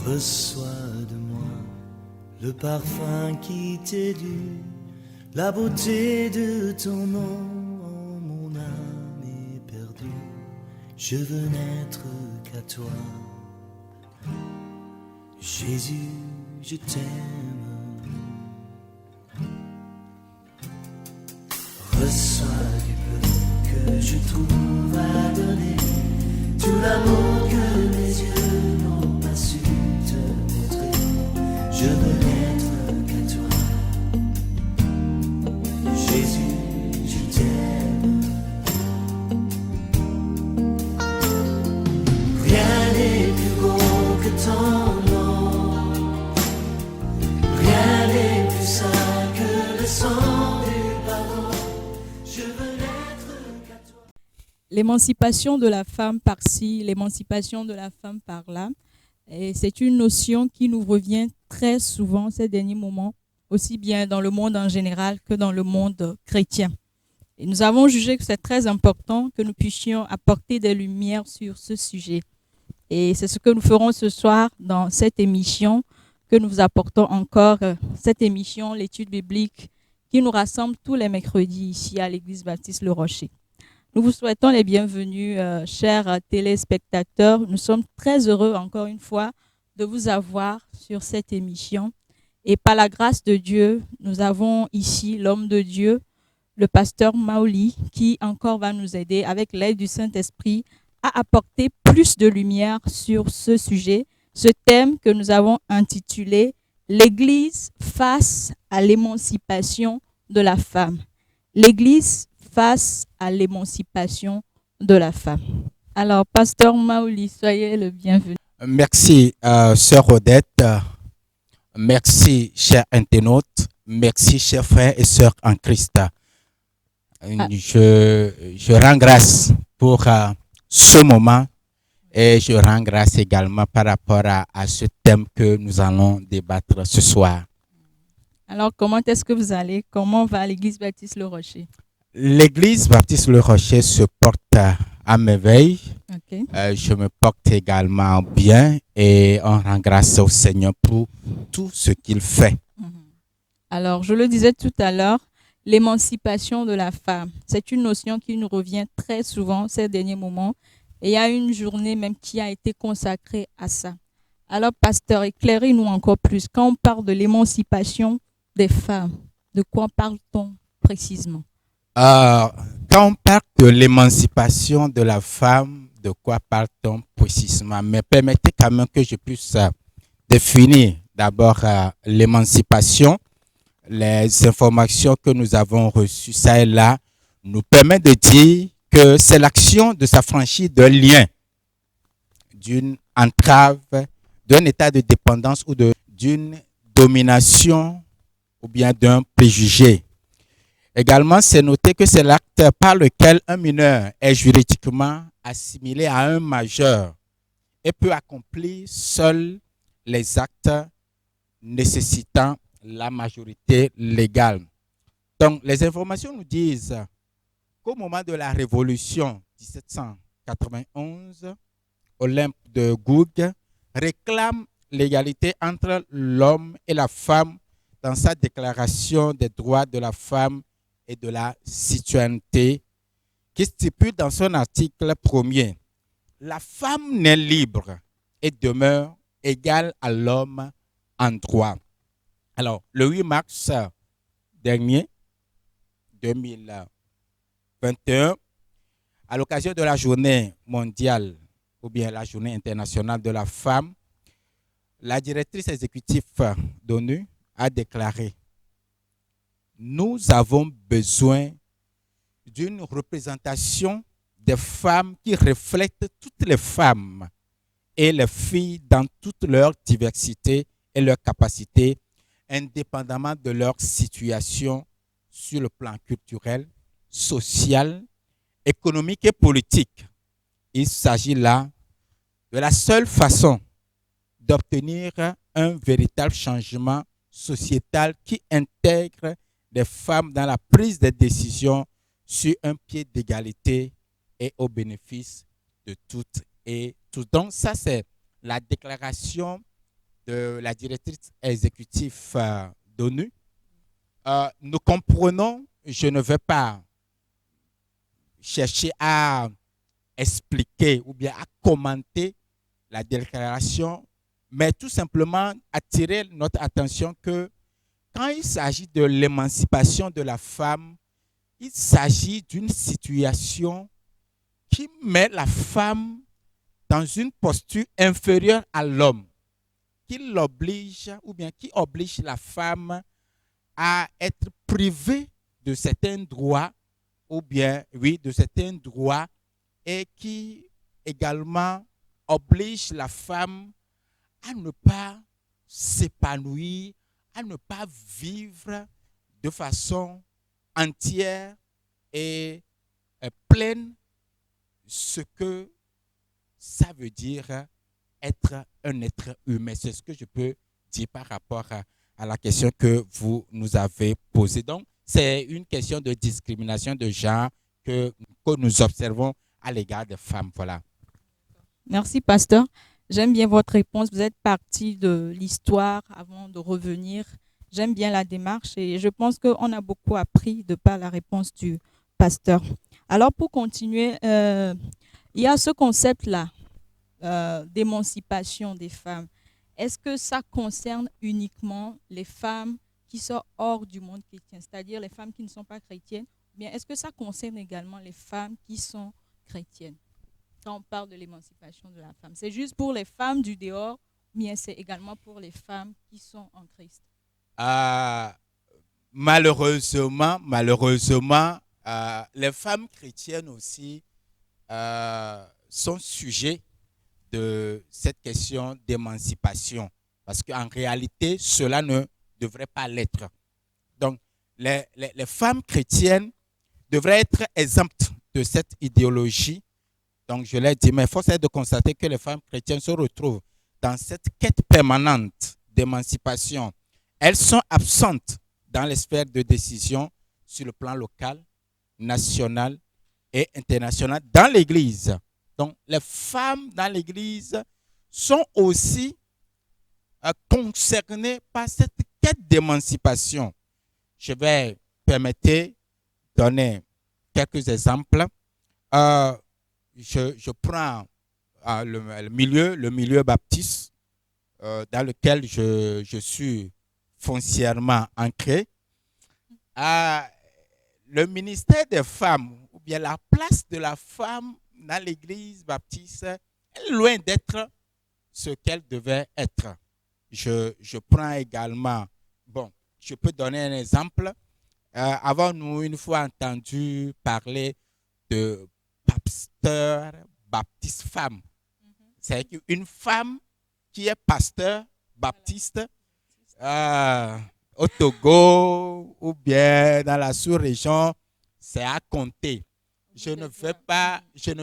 Reçois de moi le parfum qui t'est dû, la beauté de ton nom, oh, mon âme est perdue. Je veux n'être qu'à toi, Jésus, je t'aime. Reçois du peu que je trouve à donner, tout l'amour que mes yeux n'ont pas su te montrer. Je veux n'être qu'à toi, Jésus, je t'aime. Rien n'est plus beau que ton nom, rien n'est plus saint que le sang du pardon. Je veux n'être qu'à toi. L'émancipation de la femme par-ci, l'émancipation de la femme par-là. Et c'est une notion qui nous revient très souvent ces derniers moments, aussi bien dans le monde en général que dans le monde chrétien. Et nous avons jugé que c'est très important que nous puissions apporter des lumières sur ce sujet. Et c'est ce que nous ferons ce soir dans cette émission, que nous vous apportons encore, cette émission, l'étude biblique, qui nous rassemble tous les mercredis ici à l'Église Baptiste Le Rocher. Nous vous souhaitons les bienvenus, chers téléspectateurs. Nous sommes très heureux, encore une fois, de vous avoir sur cette émission. Et par la grâce de Dieu, nous avons ici l'homme de Dieu, le pasteur Maoli, qui encore va nous aider, avec l'aide du Saint-Esprit, à apporter plus de lumière sur ce sujet, ce thème que nous avons intitulé « L'Église face à l'émancipation de la femme ». L'Église face à l'émancipation de la femme. Alors, pasteur Maoli, soyez le bienvenu. Merci, sœur Odette. Merci, chers internautes. Merci, chers frères et sœurs en Christ. Je rends grâce pour ce moment et je rends grâce également par rapport à ce thème que nous allons débattre ce soir. Alors, comment est-ce que vous allez? Comment va l'Église Baptiste Le Rocher? L'Église Baptiste Le Rocher se porte à merveille. Okay. Je me porte également bien et on rend grâce au Seigneur pour tout ce qu'il fait. Alors, je le disais tout à l'heure, l'émancipation de la femme, c'est une notion qui nous revient très souvent ces derniers moments. Et il y a une journée même qui a été consacrée à ça. Alors, pasteur, éclairez-nous encore plus. Quand on parle de l'émancipation des femmes, de quoi parle-t-on précisément? Quand on parle de l'émancipation de la femme, de quoi parle-t-on précisément? Mais permettez quand même que je puisse définir d'abord l'émancipation. Les informations que nous avons reçues, ça et là, nous permettent de dire que c'est l'action de s'affranchir d'un lien, d'une entrave, d'un état de dépendance ou d'une domination ou bien d'un préjugé. Également, c'est noté que c'est l'acte par lequel un mineur est juridiquement assimilé à un majeur et peut accomplir seul les actes nécessitant la majorité légale. Donc, les informations nous disent qu'au moment de la Révolution 1791, Olympe de Gouges réclame l'égalité entre l'homme et la femme dans sa déclaration des droits de la femme et de la citoyenneté, qui stipule dans son article premier: la femme naît libre et demeure égale à l'homme en droit. Alors, le 8 mars dernier, 2021, à l'occasion de la journée mondiale ou bien la journée internationale de la femme, la directrice exécutive d'ONU a déclaré: nous avons besoin d'une représentation des femmes qui reflète toutes les femmes et les filles dans toute leur diversité et leur capacité, indépendamment de leur situation sur le plan culturel, social, économique et politique. Il s'agit là de la seule façon d'obtenir un véritable changement sociétal qui intègre les femmes dans la prise de décision sur un pied d'égalité et au bénéfice de toutes et tous. Donc ça, c'est la déclaration de la directrice exécutive d'ONU, nous comprenons, je ne vais pas chercher à expliquer ou bien à commenter la déclaration, mais tout simplement attirer notre attention que quand il s'agit de l'émancipation de la femme, il s'agit d'une situation qui met la femme dans une posture inférieure à l'homme, qui l'oblige ou bien qui oblige la femme à être privée de certains droits ou bien, oui, de certains droits et qui également oblige la femme à ne pas s'épanouir, à ne pas vivre de façon entière et pleine ce que ça veut dire être un être humain. C'est ce que je peux dire par rapport à la question que vous nous avez posée. Donc, c'est une question de discrimination de genre que nous observons à l'égard des femmes. Voilà. Merci, pasteur. J'aime bien votre réponse. Vous êtes parti de l'histoire avant de revenir. J'aime bien la démarche et je pense qu'on a beaucoup appris de par la réponse du pasteur. Alors, pour continuer, il y a ce concept-là d'émancipation des femmes. Est-ce que ça concerne uniquement les femmes qui sont hors du monde chrétien, c'est-à-dire les femmes qui ne sont pas chrétiennes, ou bien est-ce que ça concerne également les femmes qui sont chrétiennes? Quand on parle de l'émancipation de la femme, c'est juste pour les femmes du dehors, ou bien c'est également pour les femmes qui sont en Christ? Malheureusement, les femmes chrétiennes aussi sont sujets de cette question d'émancipation. Parce qu'en réalité, cela ne devrait pas l'être. Donc, les femmes chrétiennes devraient être exemptes de cette idéologie. Donc, je l'ai dit, mais force est de constater que les femmes chrétiennes se retrouvent dans cette quête permanente d'émancipation. Elles sont absentes dans les sphères de décision sur le plan local, national et international dans l'Église. Donc, les femmes dans l'Église sont aussi concernées par cette quête d'émancipation. Je vais permettre de donner quelques exemples. Je prends le milieu baptiste dans lequel je suis foncièrement ancré. Le ministère des femmes, ou bien la place de la femme dans l'église baptiste, est loin d'être ce qu'elle devait être. Je prends également, je peux donner un exemple. Avons-nous une fois entendu parler de pasteur baptiste femme? C'est une femme qui est pasteur baptiste au Togo ou bien dans la sous-région, c'est à compter. Je ne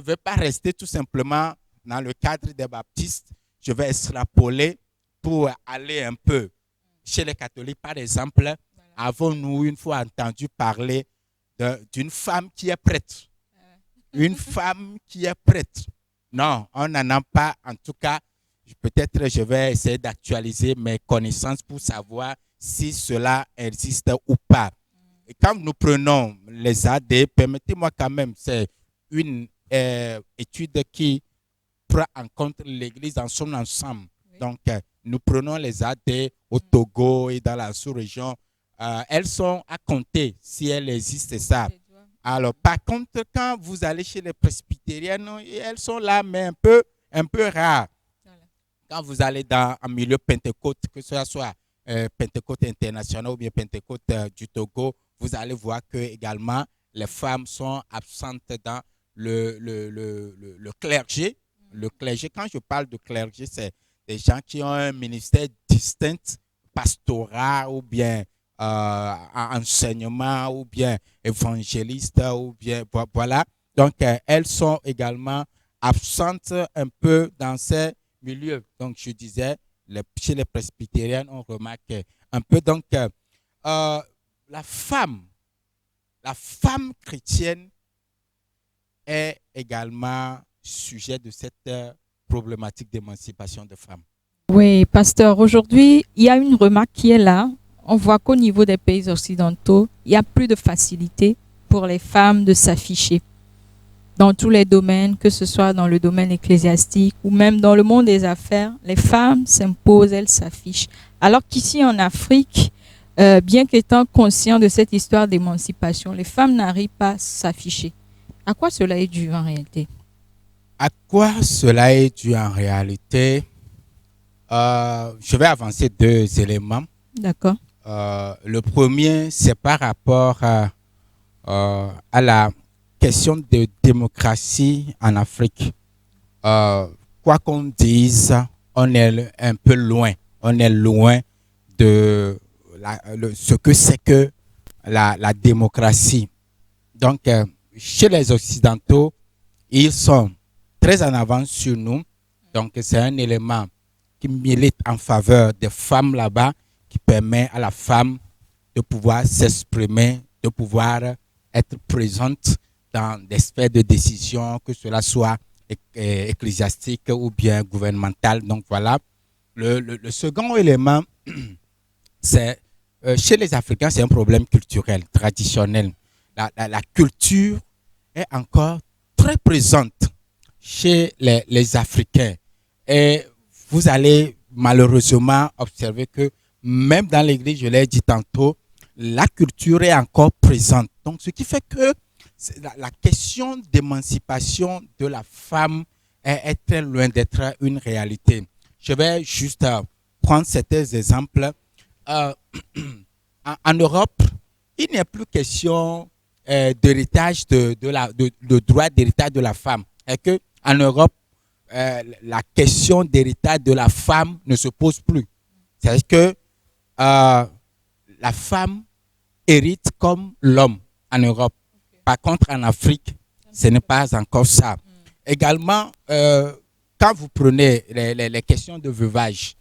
vais pas rester tout simplement dans le cadre des baptistes. Je vais extrapoler pour aller un peu chez les catholiques. Par exemple, avons-nous une fois entendu parler d'une femme qui est prêtre? Une femme qui est prêtre? Non, on n'en a pas. En tout cas, peut-être je vais essayer d'actualiser mes connaissances pour savoir si cela existe ou pas. Et quand nous prenons les AD, permettez-moi quand même, c'est une étude qui prend en compte l'Église dans son ensemble. Oui. Donc, nous prenons les AD au Togo et dans la sous-région. Elles sont à compter si elles existent, ça. Alors, par contre, quand vous allez chez les presbytériennes, elles sont là, mais un peu rares. Voilà. Quand vous allez dans un milieu Pentecôte, que ce soit Pentecôte international ou bien Pentecôte du Togo, vous allez voir que également les femmes sont absentes dans le clergé. Le clergé, quand je parle de clergé, c'est des gens qui ont un ministère distinct, pastoral ou bien enseignement ou bien évangéliste ou bien voilà. Donc, elles sont également absentes un peu dans ces milieux. Donc, je disais, chez les presbytériennes, on remarque un peu. Donc, la femme chrétienne est également sujet de cette problématique d'émancipation de femmes. Oui, pasteur, aujourd'hui, il y a une remarque qui est là. On voit qu'au niveau des pays occidentaux, il y a plus de facilité pour les femmes de s'afficher dans tous les domaines, que ce soit dans le domaine ecclésiastique ou même dans le monde des affaires. Les femmes s'imposent, elles s'affichent. Alors qu'ici en Afrique, bien qu'étant conscient de cette histoire d'émancipation, les femmes n'arrivent pas à s'afficher. À quoi cela est dû en réalité? À quoi cela est dû en réalité? Je vais avancer deux éléments. D'accord. Le premier, c'est par rapport à la question de démocratie en Afrique. Quoi qu'on dise, on est un peu loin. On est loin de ce que c'est que la démocratie. Donc, chez les Occidentaux, ils sont très en avance sur nous. Donc, c'est un élément qui milite en faveur des femmes là-bas, qui permet à la femme de pouvoir s'exprimer, de pouvoir être présente dans des sphères de décision, que cela soit ecclésiastique ou bien gouvernemental. Donc voilà. Le second élément, c'est chez les Africains, c'est un problème culturel, traditionnel. La culture est encore très présente chez les Africains. Et vous allez malheureusement observer que même dans l'église, je l'ai dit tantôt, la culture est encore présente. Donc, ce qui fait que la question d'émancipation de la femme est très loin d'être une réalité. Je vais juste prendre certains exemples. En Europe, il n'y a plus question d'héritage, de droit d'héritage de la femme. Et que en Europe, la question d'héritage de la femme ne se pose plus. C'est-à-dire que la femme hérite comme l'homme en Europe. Par contre, en Afrique, ce n'est pas encore ça. Également, quand vous prenez les questions de veuvage,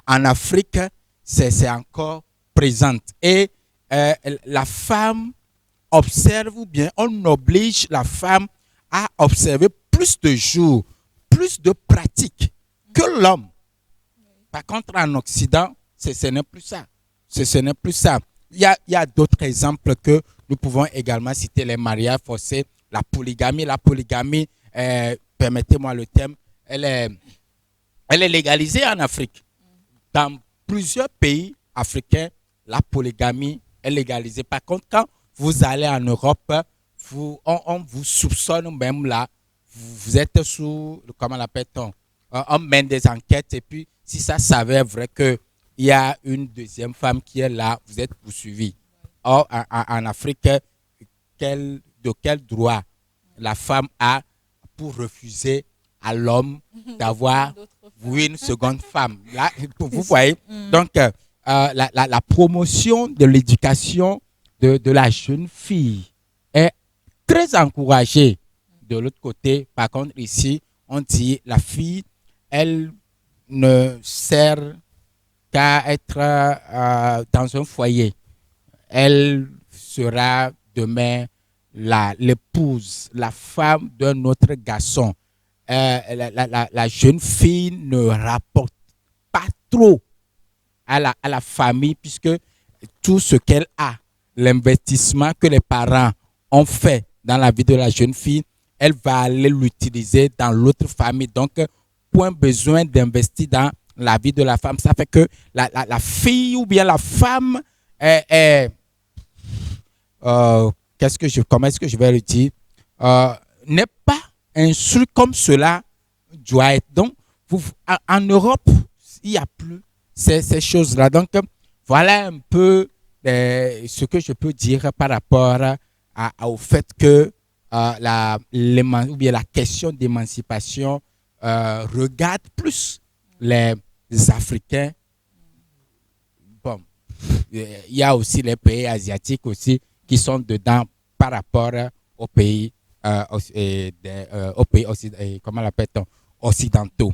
en Afrique, c'est encore présente. Et la femme observe, ou bien on oblige la femme à observer plus de jours, plus de pratiques que l'homme. Par contre, en Occident, ce n'est plus ça. Ce n'est plus ça. Il y a d'autres exemples que nous pouvons également citer, les mariages forcés, la polygamie. La polygamie, permettez-moi le terme, elle est légalisée en Afrique. Dans plusieurs pays africains, la polygamie est légalisée. Par contre, quand vous allez en Europe, on vous soupçonne même là, vous êtes sous, comment l'appelle-t-on, on mène des enquêtes et puis si ça s'avère vrai qu'il y a une deuxième femme qui est là, vous êtes poursuivi. Or, en Afrique, de quel droit la femme a pour refuser à l'homme d'avoir une seconde femme? Là, vous voyez, donc la promotion de l'éducation de la jeune fille est très encouragée. De l'autre côté, par contre, ici, on dit la fille, elle ne sert qu'à être dans un foyer. Elle sera demain l'épouse, la femme d'un autre garçon. La jeune fille ne rapporte pas trop à la famille puisque tout ce qu'elle a, l'investissement que les parents ont fait dans la vie de la jeune fille, elle va aller l'utiliser dans l'autre famille. Donc, point besoin d'investir dans la vie de la femme. Ça fait que la fille ou bien la femme comment est-ce que je vais le dire, n'est pas instruite comme cela doit être. Donc, en Europe, il n'y a plus ces choses-là. Donc, voilà un peu ce que je peux dire par rapport au fait que la question d'émancipation regarde plus les Africains. Bon, il y a aussi les pays asiatiques aussi qui sont dedans par rapport aux pays, comment l'appelle-t-on, occidentaux.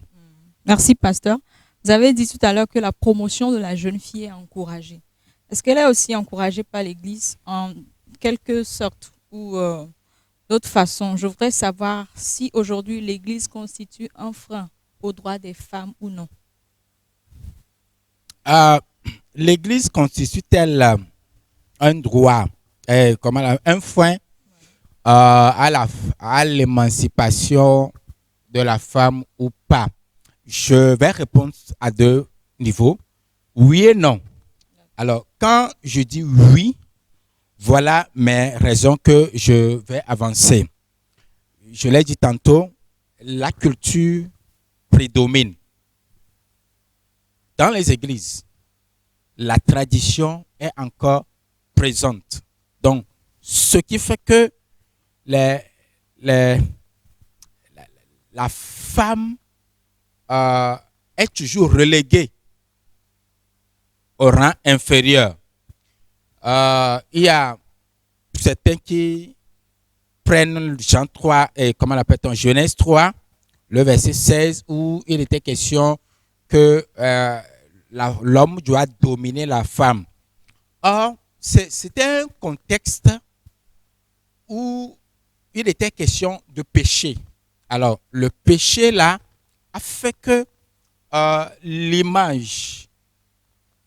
Merci, pasteur. Vous avez dit tout à l'heure que la promotion de la jeune fille est encouragée. Est-ce qu'elle est aussi encouragée par l'Église en quelque sorte ou d'autre façon? Je voudrais savoir si aujourd'hui l'Église constitue un frein aux droits des femmes ou non? Euh, L'Église constitue-t-elle un droit, un frein à l'émancipation de la femme ou pas? Je vais répondre à deux niveaux, oui et non. Alors, quand je dis oui, voilà mes raisons que je vais avancer. Je l'ai dit tantôt, la culture prédomine. Dans les églises, la tradition est encore présente. Donc, ce qui fait que les, les- la femme est toujours reléguée au rang inférieur. Il y a certains qui prennent Jean 3 et comment l'appelle-t-on, Genèse 3, le verset 16, où il était question que l'homme doit dominer la femme. Or, c'était un contexte où il était question de péché. Alors, le péché là a fait que l'image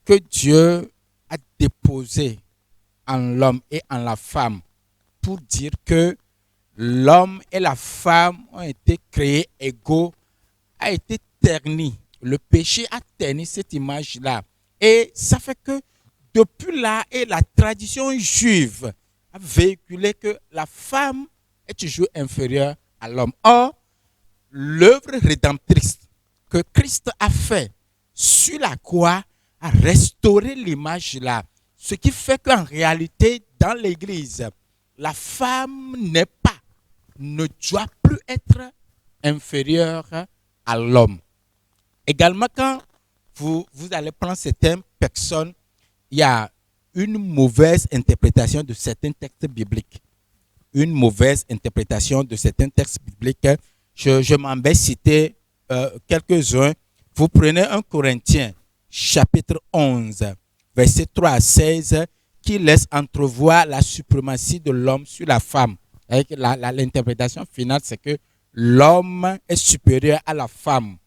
que Dieu a déposée en l'homme et en la femme pour dire que l'homme et la femme ont été créés égaux a été terni. Le péché a terni cette image-là. Et ça fait que depuis là, et la tradition juive a véhiculé que la femme est toujours inférieure à l'homme. Or, l'œuvre rédemptrice que Christ a fait sur la croix a restauré l'image-là. Ce qui fait qu'en réalité, dans l'Église, la femme ne doit plus être inférieure à l'homme. Également, quand vous allez prendre certaines personnes, il y a une mauvaise interprétation de certains textes bibliques. Une mauvaise interprétation de certains textes bibliques. Je m'en vais citer quelques-uns. Vous prenez 1 Corinthiens, chapitre 11, verset 3 à 16, qui laisse entrevoir la suprématie de l'homme sur la femme. L'interprétation finale, c'est que l'homme est supérieur à la femme,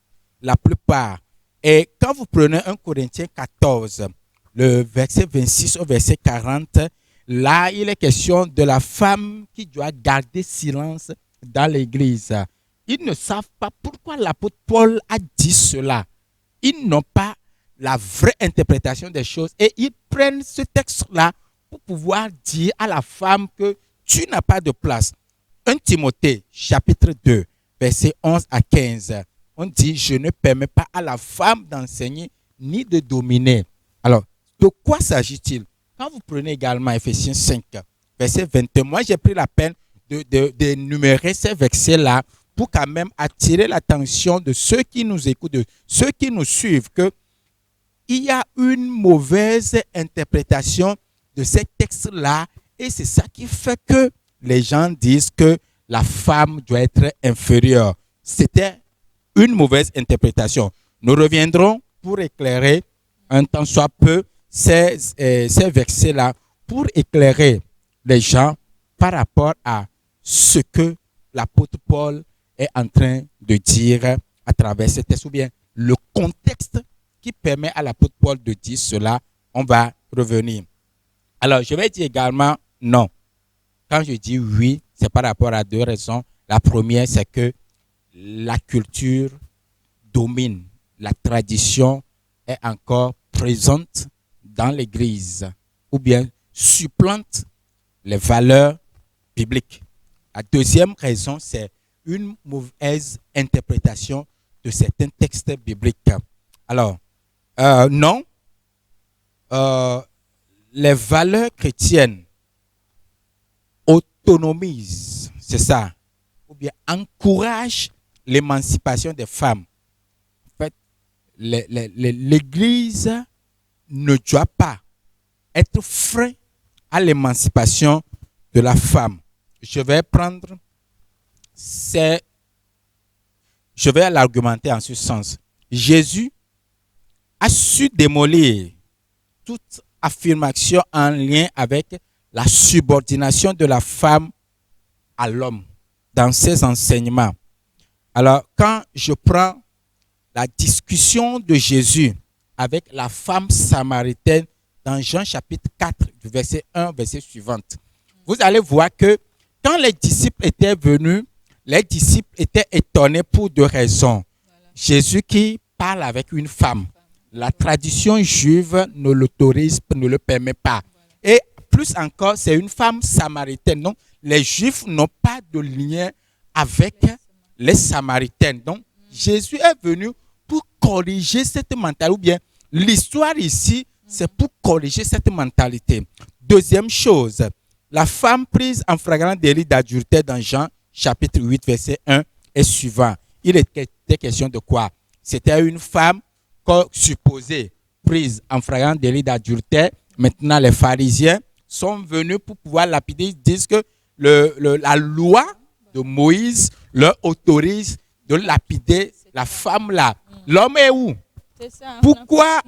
la plupart. Et quand vous prenez 1 Corinthiens 14, le verset 26 au verset 40, là, il est question de la femme qui doit garder silence dans l'église. Ils ne savent pas pourquoi l'apôtre Paul a dit cela. Ils n'ont pas la vraie interprétation des choses et ils prennent ce texte-là pour pouvoir dire à la femme que tu n'as pas de place. 1 Timothée, chapitre 2, verset 11 à 15, on dit « Je ne permets pas à la femme d'enseigner ni de dominer ». Alors, de quoi s'agit-il? Quand vous prenez également Ephésiens 5, verset 21, moi j'ai pris la peine d'énumérer ces versets-là pour quand même attirer l'attention de ceux qui nous écoutent, de ceux qui nous suivent, que il y a une mauvaise interprétation de ces textes-là et c'est ça qui fait que les gens disent que la femme doit être inférieure. C'était une mauvaise interprétation. Nous reviendrons pour éclairer un temps soit peu ces versets-là pour éclairer les gens par rapport à ce que l'apôtre Paul est en train de dire à travers ce texte, ou bien le contexte qui permet à l'apôtre Paul de dire cela. On va revenir. Alors, je vais dire également non. Quand je dis oui, c'est par rapport à deux raisons. La première, c'est que la culture domine, la tradition est encore présente dans l'Église ou bien supplante les valeurs bibliques. La deuxième raison, c'est une mauvaise interprétation de certains textes bibliques. Alors, non, les valeurs chrétiennes autonomisent, c'est ça, ou bien encouragent l'émancipation des femmes. En fait, l'Église ne doit pas être frein à l'émancipation de la femme. Je vais l'argumenter en ce sens. Jésus a su démolir toute affirmation en lien avec la subordination de la femme à l'homme dans ses enseignements. Alors, quand je prends la discussion de Jésus avec la femme samaritaine dans Jean chapitre 4, du verset 1, verset suivant. Vous allez voir que quand les disciples étaient venus, les disciples étaient étonnés pour deux raisons. Jésus qui parle avec une femme. La tradition juive ne l'autorise, ne le permet pas. Et plus encore, c'est une femme samaritaine. Donc, les Juifs n'ont pas de lien avec les Samaritaines. Donc, Jésus est venu pour corriger cette mentalité. Ou bien, l'histoire ici, c'est pour corriger cette mentalité. Deuxième chose, la femme prise en flagrant délit d'adultère dans Jean chapitre 8, verset 1 et suivant. Il était question de quoi? C'était une femme supposée prise en flagrant délit d'adultère. Maintenant, les pharisiens sont venus pour pouvoir lapider. Ils disent que la loi de Moïse leur autorise de lapider la femme là. L'homme est où? Pourquoi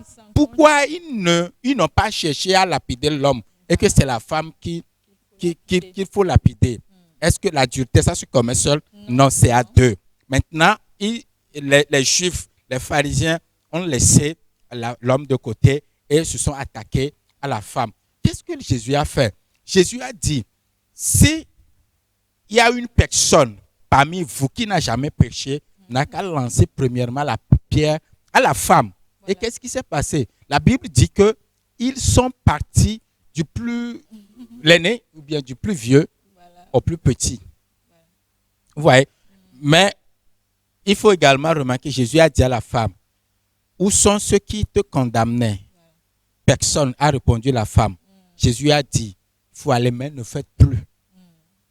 ils n'ont pas cherché à lapider l'homme et que c'est la femme qu'il faut lapider? Est-ce que l'adultère, ça se commet seul? Non, c'est à deux. Maintenant, les Juifs, les pharisiens ont laissé l'homme de côté et se sont attaqués à la femme. Qu'est-ce que Jésus a fait? Jésus a dit, si il y a une personne parmi vous qui n'a jamais péché, n'a qu'à lancer premièrement la pierre à la femme. Voilà. Et qu'est-ce qui s'est passé? La Bible dit que ils sont partis du plus l'aîné ou bien du plus vieux au plus petit. Voilà. Vous voyez? Mais il faut également remarquer, Jésus a dit à la femme, où sont ceux qui te condamnaient? Personne a répondu la femme. Jésus a dit, il faut aller, mais ne faites plus.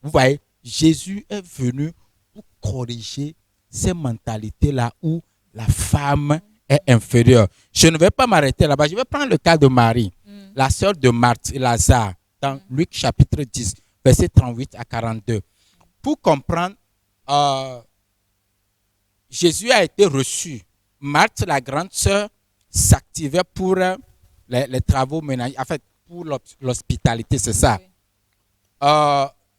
Vous voyez, Jésus est venu pour corriger ces mentalités-là où la femme est inférieure. Je ne vais pas m'arrêter là-bas. Je vais prendre le cas de Marie, la sœur de Marthe et Lazare, dans Luc chapitre 10, verset 38 à 42. Pour comprendre, Jésus a été reçu. Marthe, la grande sœur, s'activait pour les travaux ménagers, en fait, pour l'hospitalité, c'est ça.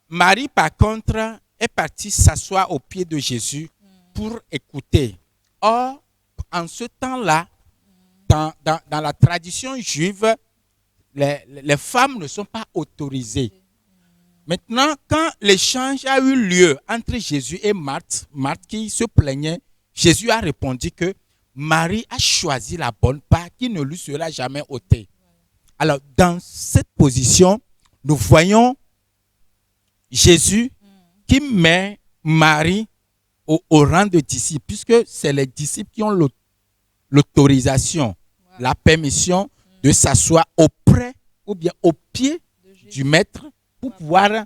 Marie, par contre, est partie s'asseoir au pied de Jésus pour écouter. Or, en ce temps-là, dans la tradition juive, les femmes ne sont pas autorisées. Maintenant, quand l'échange a eu lieu entre Jésus et Marthe, Marthe qui se plaignait, Jésus a répondu que Marie a choisi la bonne part qui ne lui sera jamais ôtée. Alors, dans cette position, nous voyons Jésus qui met Marie au rang de disciple, puisque c'est les disciples qui ont l'autorisation, la permission de s'asseoir auprès ou bien au pied du maître pour pouvoir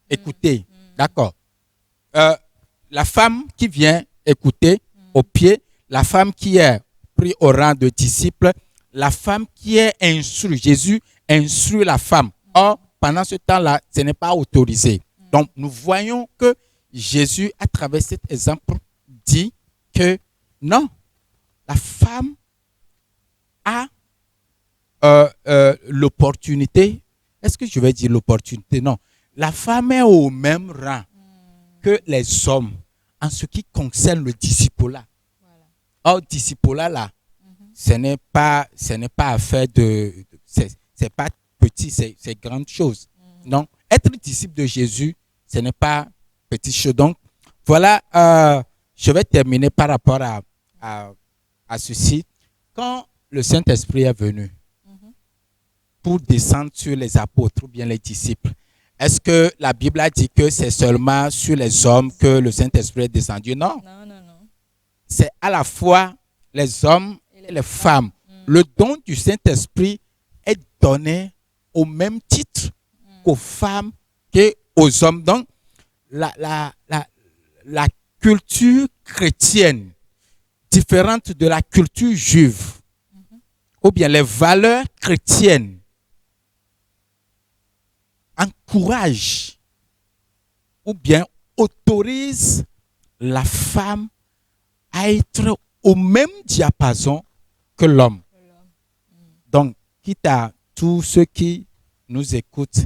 écouter. D'accord. La femme qui vient écouter au pied, la femme qui est prise au rang de disciple, la femme qui est instruite. Jésus instruit la femme. Or, pendant ce temps-là, ce n'est pas autorisé. Donc, nous voyons que Jésus, à travers cet exemple, dit que non, la femme a l'opportunité. Est-ce que je vais dire l'opportunité? Non. La femme est au même rang que les hommes en ce qui concerne le discipulat. Or, discipulat, là, ce n'est pas affaire de... C'est pas petit, c'est grande chose. Non. Être disciple de Jésus, ce n'est pas petite chose. Donc, voilà, je vais terminer par rapport à ceci. Quand le Saint-Esprit est venu pour descendre sur les apôtres ou bien les disciples, est-ce que la Bible a dit que c'est seulement sur les hommes que le Saint-Esprit est descendu? Non. Non. C'est à la fois les hommes et les femmes. Le don du Saint-Esprit est donné au même titre qu'aux femmes qu'aux hommes. Donc, la culture chrétienne, différente de la culture juive, ou bien les valeurs chrétiennes, encouragent ou bien autorisent la femme à être au même diapason que l'homme. Donc, quitte à tous ceux qui nous écoutent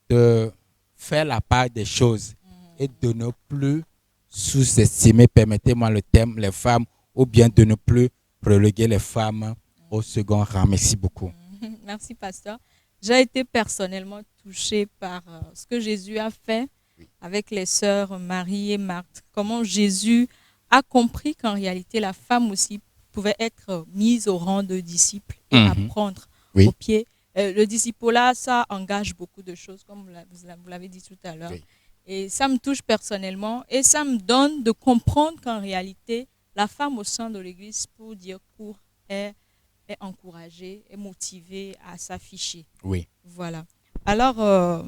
de faire la part des choses et de ne plus sous-estimer, permettez-moi le terme, les femmes ou bien de ne plus reléguer les femmes au second rang. Merci beaucoup. Merci, pasteur. J'ai été personnellement touchée par ce que Jésus a fait avec les sœurs Marie et Marthe. Comment Jésus a compris qu'en réalité, la femme aussi pouvait être mise au rang de disciple et apprendre Oui. au pied. Le disciple-là, ça engage beaucoup de choses, comme vous l'avez dit tout à l'heure. Oui. Et ça me touche personnellement et ça me donne de comprendre qu'en réalité, la femme au sein de l'Église, pour dire court, est encouragée, est motivée à s'afficher. Oui. Voilà. Alors,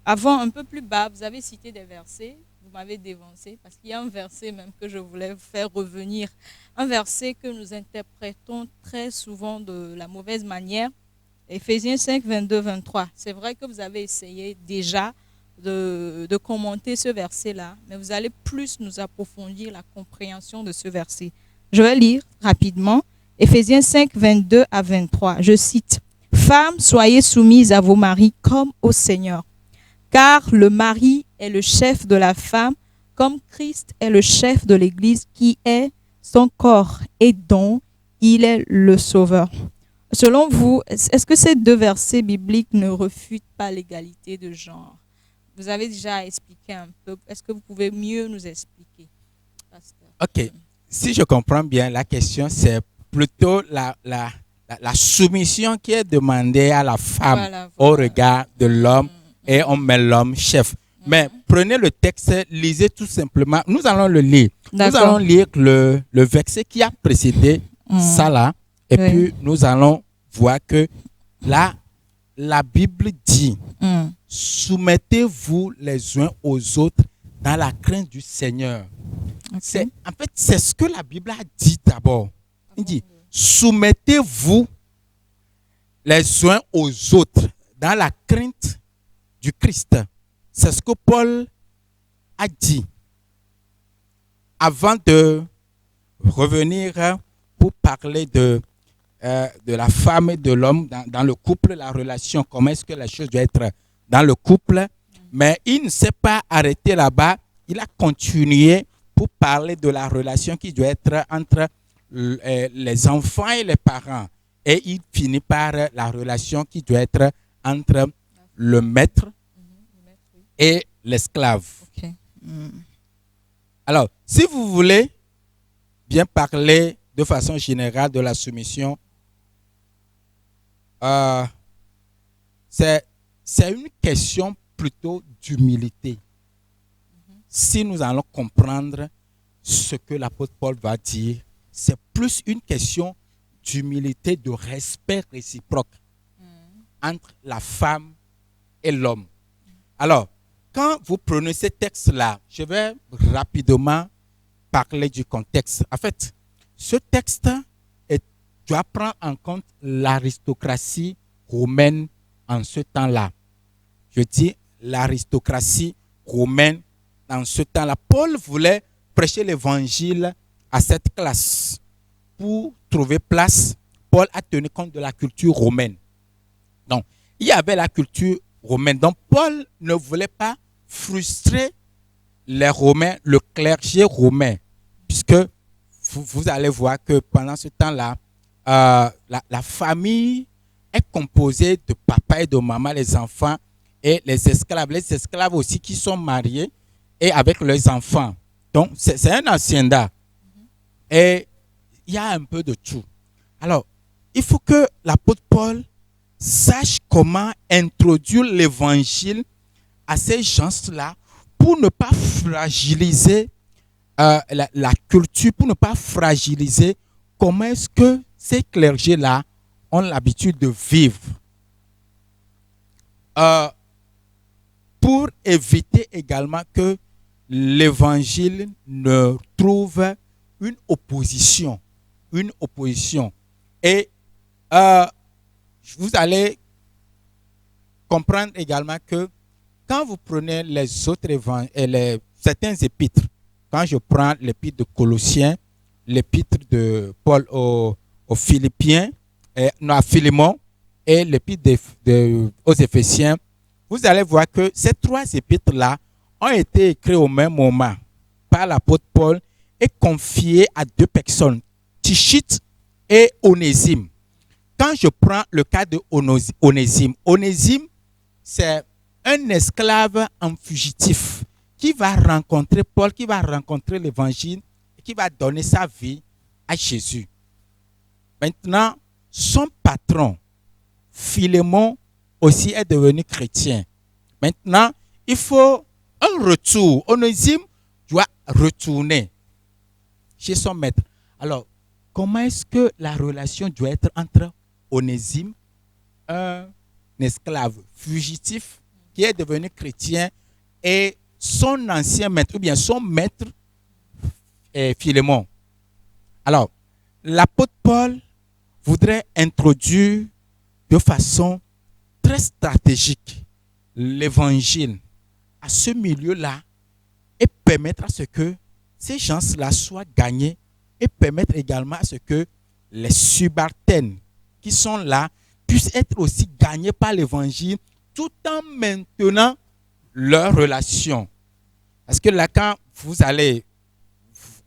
avant, un peu plus bas, vous avez cité des versets. Vous m'avez dévancé parce qu'il y a un verset même que je voulais vous faire revenir. Un verset que nous interprétons très souvent de la mauvaise manière. Éphésiens 5, 22, 23. C'est vrai que vous avez essayé déjà de commenter ce verset-là, mais vous allez plus nous approfondir la compréhension de ce verset. Je vais lire rapidement. Éphésiens 5, 22 à 23. Je cite. « Femmes, soyez soumises à vos maris comme au Seigneur. Car le mari est le chef de la femme, comme Christ est le chef de l'Église, qui est son corps et dont il est le sauveur. » Selon vous, est-ce que ces deux versets bibliques ne refutent pas l'égalité de genre? Vous avez déjà expliqué un peu. Est-ce que vous pouvez mieux nous expliquer, pasteur? Ok. Si je comprends bien, la question, c'est plutôt la soumission qui est demandée à la femme Voilà. au regard de l'homme et on met l'homme chef. Mais prenez le texte, lisez tout simplement. Nous allons le lire. D'accord. Nous allons lire le verset qui a précédé ça là. Et puis nous allons voir que là, la Bible dit soumettez-vous les uns aux autres dans la crainte du Seigneur. Okay. En fait, c'est ce que la Bible a dit d'abord. Il dit soumettez-vous les uns aux autres dans la crainte du Christ. C'est ce que Paul a dit. Avant de revenir pour parler de la femme et de l'homme dans le couple, la relation, comment est-ce que la chose doit être dans le couple. Mais il ne s'est pas arrêté là-bas. Il a continué pour parler de la relation qui doit être entre les enfants et les parents. Et il finit par la relation qui doit être entre le maître et l'esclave. Okay. Alors, si vous voulez bien parler de façon générale de la soumission, c'est une question plutôt d'humilité. Si nous allons comprendre ce que l'apôtre Paul va dire, c'est plus une question d'humilité, de respect réciproque entre la femme et l'homme. Alors, quand vous prenez ce texte-là, je vais rapidement parler du contexte. En fait, ce texte doit prendre en compte l'aristocratie romaine en ce temps-là. Je dis l'aristocratie romaine en ce temps-là. Paul voulait prêcher l'évangile à cette classe. Pour trouver place, Paul a tenu compte de la culture romaine. Donc, il y avait la culture romaine. Donc, Paul ne voulait pas frustrer les Romains, le clergé romain, puisque vous allez voir que pendant ce temps-là, la famille est composée de papa et de maman, les enfants et les esclaves. Les esclaves aussi qui sont mariés et avec leurs enfants. Donc, c'est un hacienda. Et il y a un peu de tout. Alors, il faut que l'apôtre Paul sache comment introduire l'évangile à ces gens-là pour ne pas fragiliser la culture, pour ne pas fragiliser comment est-ce que ces clergés-là ont l'habitude de vivre. Pour éviter également que l'évangile ne trouve une opposition. Et vous allez comprendre également que quand vous prenez les autres certains épîtres, quand je prends l'épître de Colossiens, l'épître de Paul aux Philippiens, à Philémon et l'épître aux Éphésiens, vous allez voir que ces trois épîtres-là ont été écrits au même moment par l'apôtre Paul est confié à deux personnes, Tichite et Onésime. Quand je prends le cas de Onésime, Onésime, c'est un esclave en fugitif qui va rencontrer Paul, qui va rencontrer l'Évangile et qui va donner sa vie à Jésus. Maintenant, son patron, Philémon, aussi est devenu chrétien. Maintenant, il faut un retour. Onésime doit retourner chez son maître. Alors, comment est-ce que la relation doit être entre Onésime, un esclave fugitif qui est devenu chrétien, et son ancien maître, ou bien son maître, Philémon? Alors, l'apôtre Paul voudrait introduire de façon très stratégique l'évangile à ce milieu-là et permettre à ce que ces gens-là soient gagnés et permettre également à ce que les subalternes qui sont là puissent être aussi gagnés par l'évangile tout en maintenant leur relation. Parce que là, quand vous allez,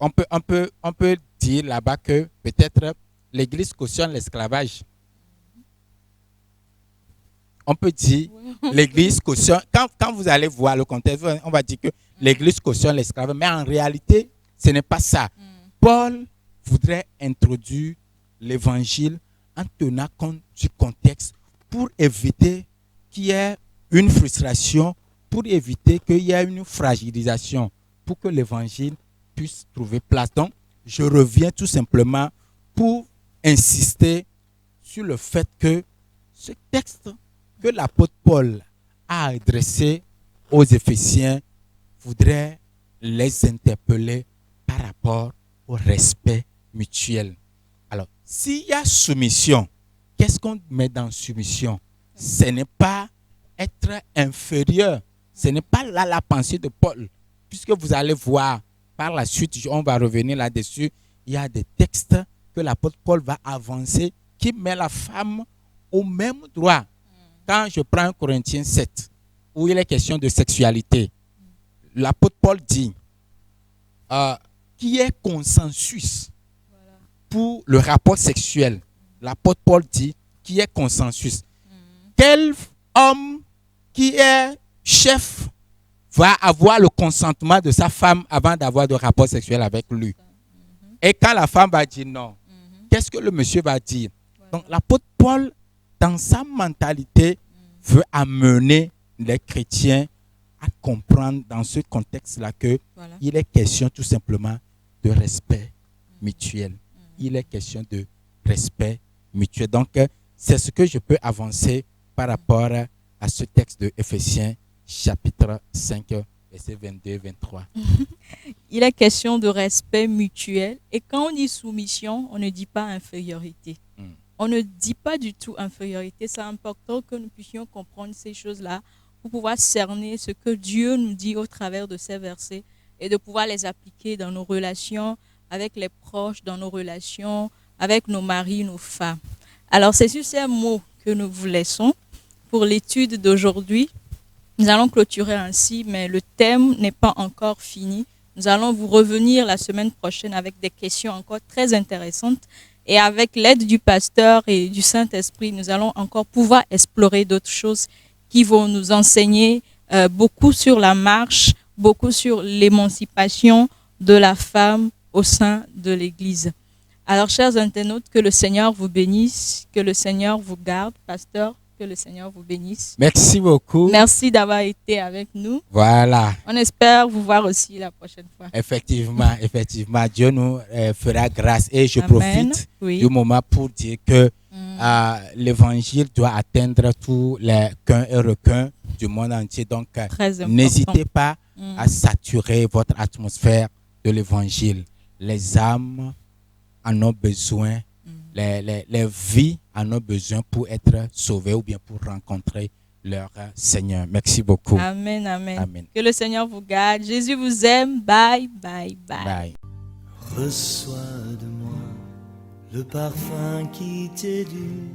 on peut dire là-bas que peut-être l'Église cautionne l'esclavage. On peut dire l'Église cautionne. Quand vous allez voir le contexte, on va dire que l'Église cautionne l'esclavage. Mais en réalité, ce n'est pas ça. Paul voudrait introduire l'évangile en tenant compte du contexte pour éviter qu'il y ait une frustration, pour éviter qu'il y ait une fragilisation, pour que l'évangile puisse trouver place. Donc, je reviens tout simplement pour insister sur le fait que ce texte que l'apôtre Paul a adressé aux Éphésiens voudrait les interpeller par rapport au respect mutuel. Alors, s'il y a soumission, qu'est-ce qu'on met dans soumission? Ce n'est pas être inférieur. Ce n'est pas là la pensée de Paul. Puisque vous allez voir par la suite, on va revenir là-dessus, il y a des textes que l'apôtre Paul va avancer qui met la femme au même droit. Quand je prends Corinthiens 7, où il est question de sexualité, l'apôtre Paul dit qu'il y ait consensus pour le rapport sexuel. L'apôtre Paul dit qu'il y ait consensus. Quel homme qui est chef va avoir le consentement de sa femme avant d'avoir de rapport sexuel avec lui? Et quand la femme va dire non, qu'est-ce que le monsieur va dire? Donc l'apôtre Paul, dans sa mentalité, veut amener les chrétiens à comprendre dans ce contexte-là qu'il est question tout simplement de respect mutuel. Il est question de respect mutuel. Donc, c'est ce que je peux avancer par rapport à ce texte de Éphésiens, chapitre 5, versets 22 et 23. Il est question de respect mutuel. Et quand on dit soumission, on ne dit pas infériorité. On ne dit pas du tout infériorité. C'est important que nous puissions comprendre ces choses-là pour pouvoir cerner ce que Dieu nous dit au travers de ces versets et de pouvoir les appliquer dans nos relations avec les proches, dans nos relations avec nos maris, nos femmes. Alors, c'est sur ces mots que nous vous laissons pour l'étude d'aujourd'hui. Nous allons clôturer ainsi, mais le thème n'est pas encore fini. Nous allons vous revenir la semaine prochaine avec des questions encore très intéressantes. Et avec l'aide du pasteur et du Saint-Esprit, nous allons encore pouvoir explorer d'autres choses qui vont nous enseigner beaucoup sur la marche, beaucoup sur l'émancipation de la femme au sein de l'Église. Alors, chers internautes, que le Seigneur vous bénisse, que le Seigneur vous garde. Pasteur, que le Seigneur vous bénisse. Merci beaucoup. Merci d'avoir été avec nous. Voilà. On espère vous voir aussi la prochaine fois. Effectivement, Dieu nous fera grâce. Et je Amen. profite Oui. du moment pour dire que l'évangile doit atteindre tous les quins et requins du monde entier. Donc, Très important. n'hésitez pas à saturer votre atmosphère de l'évangile. Les âmes en ont besoin, les vies en ont besoin pour être sauvées ou bien pour rencontrer leur Seigneur. Merci beaucoup. Amen, amen. Amen. Que le Seigneur vous garde. Jésus vous aime. Bye, bye, bye. Bye. Reçois de moi le parfum qui t'est dû,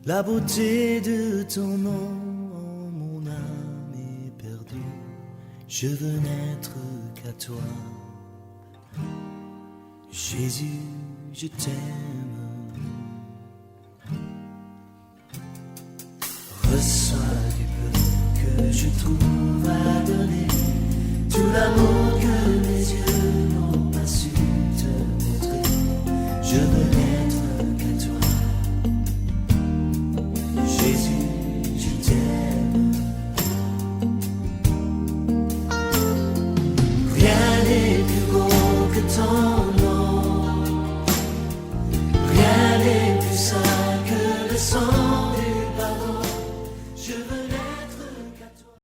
la beauté de ton nom, mon âme est perdue. Je veux n'être qu'à toi. Jésus, je t'aime. Reçois du peu que je trouve à donner, tout l'amour